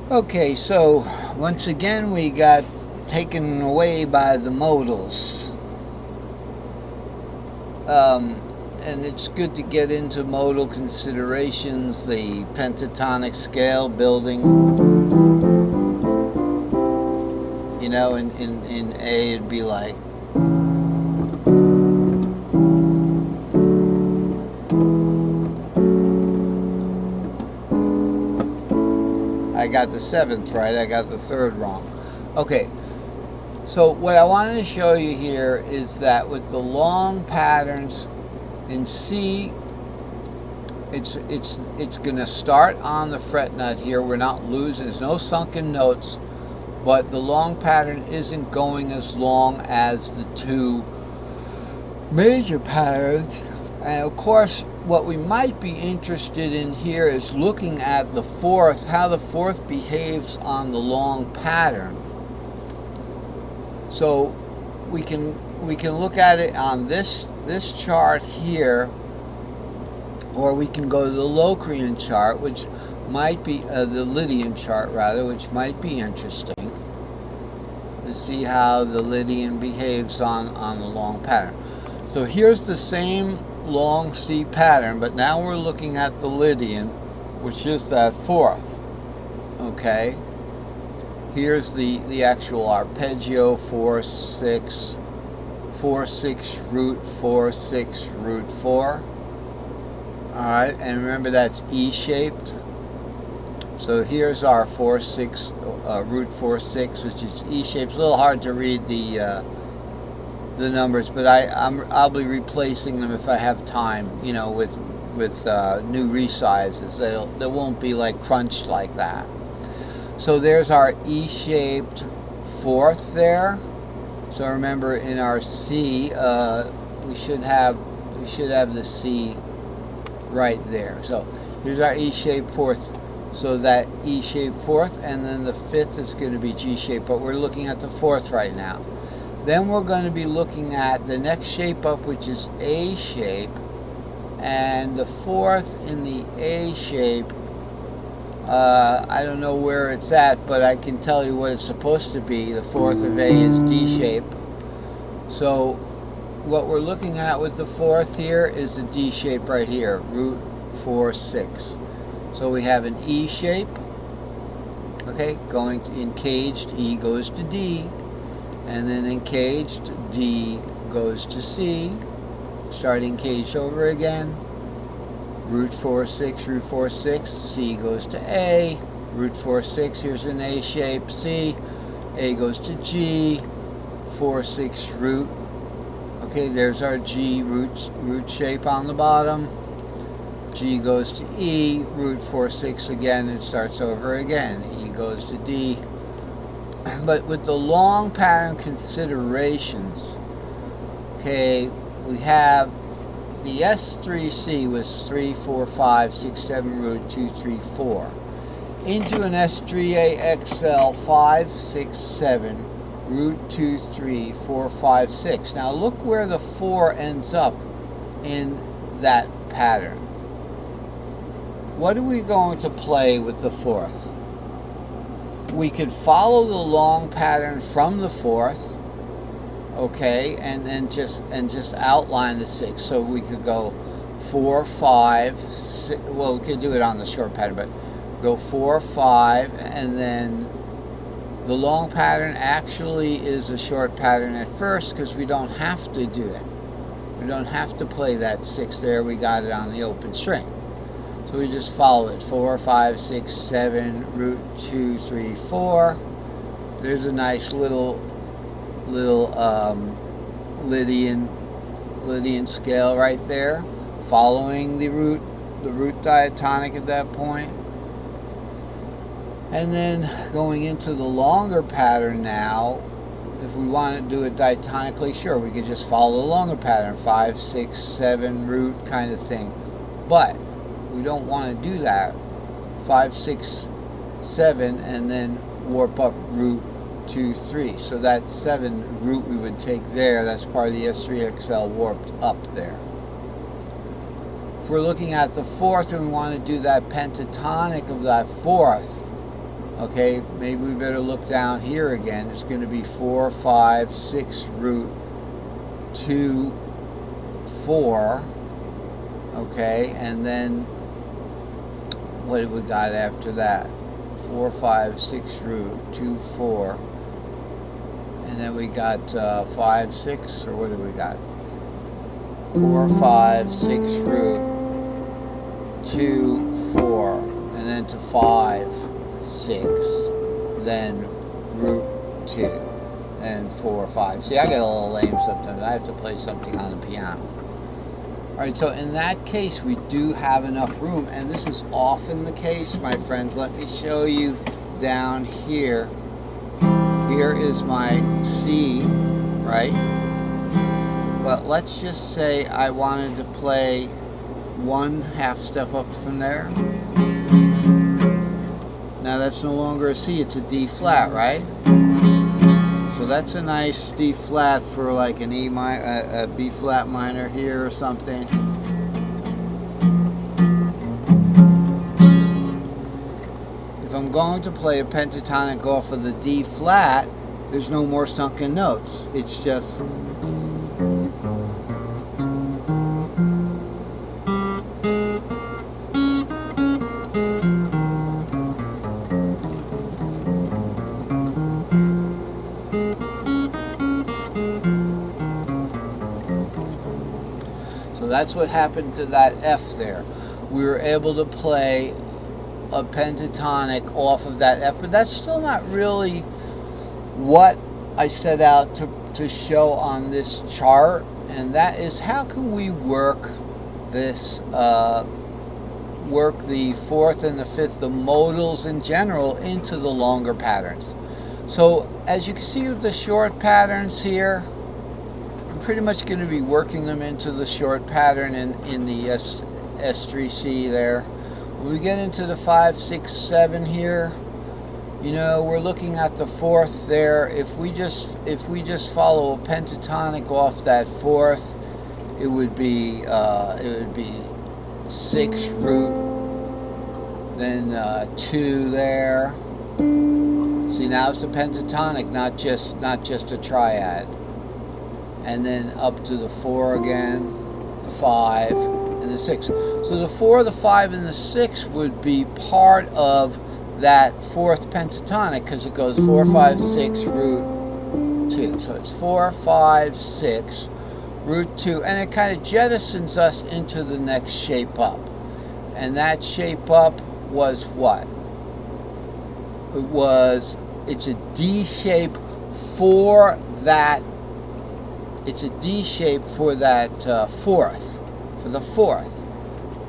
Okay, so once again we got taken away by the modals. And it's good to get into modal considerations, the pentatonic scale building. You know, in A it'd be like I got the seventh right, I got the third wrong. Okay, so what I wanted to show you here is that with the long patterns in C, it's going to start on the fret nut here. We're not losing, there's no sunken notes, but the long pattern isn't going as long as the two major patterns. And of course, what we might be interested in here is looking at the fourth, how the fourth behaves on the long pattern. So we can look at it on this chart here, or we can go to the Locrian chart, which might be the Lydian chart rather, which might be interesting to see how the Lydian behaves on the long pattern. So here's the same long C pattern, but now we're looking at the Lydian, which is that fourth. Okay, here's the actual arpeggio, 4/6, 4/6 root 4/6 root 4. All right, and remember that's E-shaped. So here's our 4/6 root 4/6, which is E-shaped. It's a little hard to read the numbers, but I'll be replacing them if I have time. You know, with new resizes. They won't be like crunched like that. So there's our E-shaped fourth there. So remember, in our C, we should have the C right there. So here's our E-shaped fourth. So that E-shaped fourth, and then the fifth is going to be G-shaped, but we're looking at the fourth right now. Then we're going to be looking at the next shape up, which is A shape, and the fourth in the A shape, I don't know where it's at, but I can tell you what it's supposed to be. The fourth of A is D shape. So what we're looking at with the fourth here is a D shape right here, root 4/6. So we have an E shape, okay, going in caged, E goes to D, and then in caged, D goes to C, starting caged over again, root 4/6, root 4/6, C goes to A, root 4/6, here's an A shape, C, A goes to G, 4/6 root, okay, there's our G root shape on the bottom, G goes to E, root 4/6 again, and starts over again. E goes to D. But with the long pattern considerations, okay, we have the S3C was 3, 4, 5, 6, 7 root 2, 3, 4 into an S3AXL 5, 6, 7 root 2, 3, 4, 5, 6. Now look where the 4 ends up in that pattern. What are we going to play with the fourth? We could follow the long pattern from the fourth, okay, and just outline the 6. So we could go 4, 5, 6, well, we could do it on the short pattern, but go 4, 5, and then the long pattern actually is a short pattern at first because we don't have to do it. We don't have to play that 6 there. We got it on the open string. So we just follow it, 4, 5, 6, 7, root 2, 3, 4. There's a nice little Lydian scale right there, following the root diatonic at that point. And then going into the longer pattern now, if we want to do it diatonically, sure, we could just follow the longer pattern, 5, 6, 7 root kind of thing. But we don't want to do that, 5, 6, 7, and then warp up root 2, 3. So that 7 root we would take there, that's part of the S3XL warped up there. If we're looking at the fourth and we want to do that pentatonic of that fourth, Okay, maybe we better look down here again. It's going to be 4, 5, 6 root 2, 4. Okay, and then what have we got after that? 4, 5, 6 root 2, 4. And then we got 5, 6, or what do we got? 4, 5, 6 root 2, 4, and then to 5, 6, then root 2, and 4, 5. See, I get a little lame sometimes. I have to play something on the piano. Alright, so in that case, we do have enough room, and this is often the case, my friends. Let me show you down here. Here is my C, right? But let's just say I wanted to play 1 half step up from there. Now that's no longer a C, it's a D flat, right? So that's a nice D flat for like an a B flat minor here or something. If I'm going to play a pentatonic off of the D flat, there's no more sunken notes. It's just so that's what happened to that F there. We were able to play a pentatonic off of that F, but that's still not really what I set out to show on this chart, and that is how can we work this work the 4th and the 5th, the modals in general, into the longer patterns. So as you can see with the short patterns here, I'm pretty much going to be working them into the short pattern in the S3C there. When we get into the 5, 6, 7 here, you know, we're looking at the 4th there. If we just follow a pentatonic off that 4th, it would be 6 root, then 2 there. See, now it's a pentatonic, not just a triad. And then up to the 4 again, the 5, and the 6. So the 4, the 5, and the 6 would be part of that 4th pentatonic, because it goes 4, 5, 6, root 2. So it's 4, 5, 6, root 2, and it kind of jettisons us into the next shape up. And that shape up was what? It's a D shape for that. It's a D shape for that 4th, for the 4th.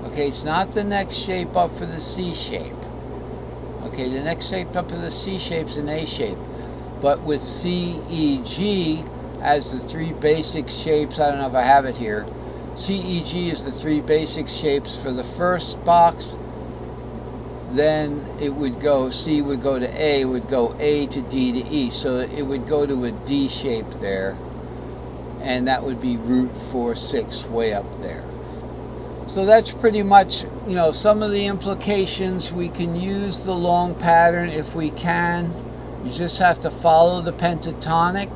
Okay, it's not the next shape up for the C shape. Okay, the next shape up for the C shape is an A shape. But with C, E, G as the 3 basic shapes, I don't know if I have it here. C, E, G is the 3 basic shapes for the first box. Then it would go, C would go to A, would go A to D to E. So it would go to a D shape there. And that would be root 4, 6 way up there. So that's pretty much, you know, some of the implications. We can use the long pattern if we can. You just have to follow the pentatonic.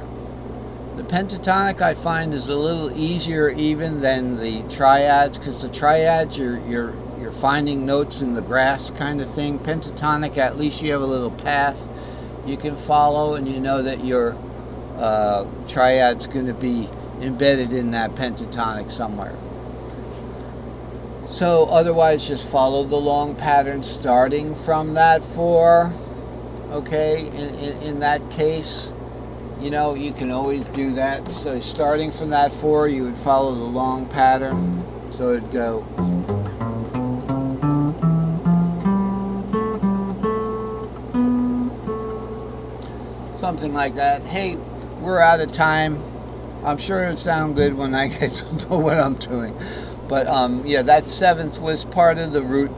The pentatonic I find is a little easier even than the triads, because the triads you're finding notes in the grass kind of thing. Pentatonic, at least you have a little path you can follow, and you know that your triad's going to be embedded in that pentatonic somewhere. So otherwise, just follow the long pattern starting from that 4. Okay, in that case, you know, you can always do that. So starting from that 4, you would follow the long pattern. So it'd go something like that. Hey, we're out of time. I'm sure it'll sound good when I get to what I'm doing. But yeah, that 7th was part of the root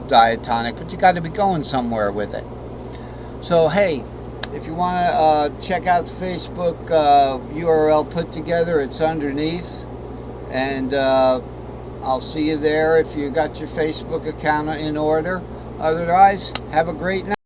diatonic, but you got to be going somewhere with it. So hey, if you want to check out the Facebook URL put together, it's underneath, and I'll see you there if you got your Facebook account in order. Otherwise, have a great night.